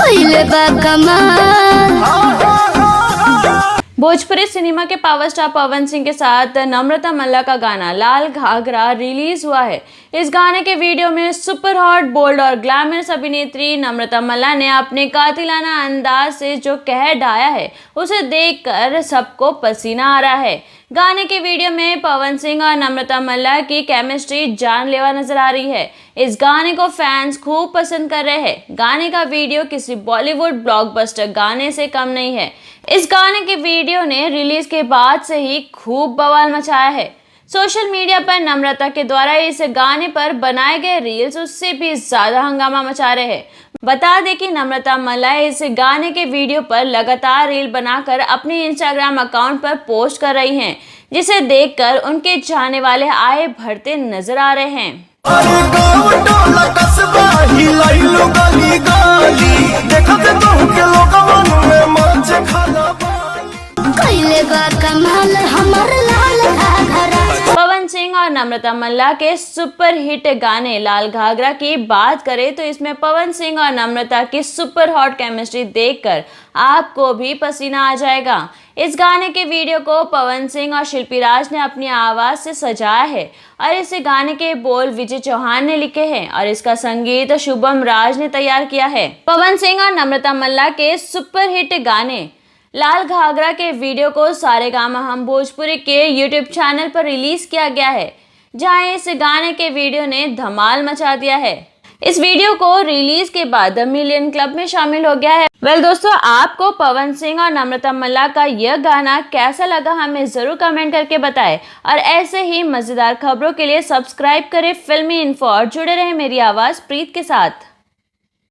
कइले बा कमाल। भोजपुरी सिनेमा के पावर स्टार पवन सिंह के साथ नम्रता मल्ला का गाना लाल घाघरा रिलीज हुआ है। इस गाने के वीडियो में सुपर हॉट, बोल्ड और ग्लैमरस अभिनेत्री नम्रता मल्ला ने अपने कातिलाना अंदाज से जो कह ढाया है उसे देखकर सबको पसीना आ रहा है। गाने के वीडियो में पवन सिंह और नम्रता मल्ला की केमिस्ट्री जानलेवा नजर आ रही है। इस गाने को फैंस खूब पसंद कर रहे हैं। गाने का वीडियो किसी बॉलीवुड ब्लॉकबस्टर गाने से कम नहीं है। इस गाने के वीडियो ने रिलीज के बाद से ही खूब बवाल मचाया है। सोशल मीडिया पर नम्रता के द्वारा इस गाने पर बनाए गए रील्स उससे भी ज्यादा हंगामा मचा रहे हैं। बता दें कि नम्रता मल्ला इस गाने के वीडियो पर लगातार रील बनाकर अपने इंस्टाग्राम अकाउंट पर पोस्ट कर रही हैं, जिसे देखकर उनके चाहने वाले आए भरते नजर आ रहे हैं। कइले बा कमाल हमर लाल घाघरा। पवन सिंह और नम्रता मल्ला के सुपर हिट गाने लाल घाघरा की बात करें तो इसमें पवन सिंह और नम्रता की सुपर हॉट केमिस्ट्री देखकर आपको भी पसीना आ जाएगा। इस गाने के वीडियो को पवन सिंह और शिल्पी राज ने अपनी आवाज से सजाया है और इस गाने के बोल विजय चौहान ने लिखे हैं और इसका संगीत शुभम राज ने तैयार किया है। पवन सिंह और नम्रता मल्ला के सुपर हिट गाने लाल घाघरा के वीडियो को सारेगामा हम भोजपुरी के यूट्यूब चैनल पर रिलीज किया गया है, जहां इस गाने के वीडियो ने धमाल मचा दिया है। इस वीडियो को रिलीज के बाद द मिलियन क्लब में शामिल हो गया है। दोस्तों, आपको पवन सिंह और नम्रता मल्ला का यह गाना कैसा लगा हमें जरूर कमेंट करके बताएं और ऐसे ही मजेदार खबरों के लिए सब्सक्राइब करें फिल्मी इन्फो और जुड़े रहे मेरी आवाज प्रीत के साथ।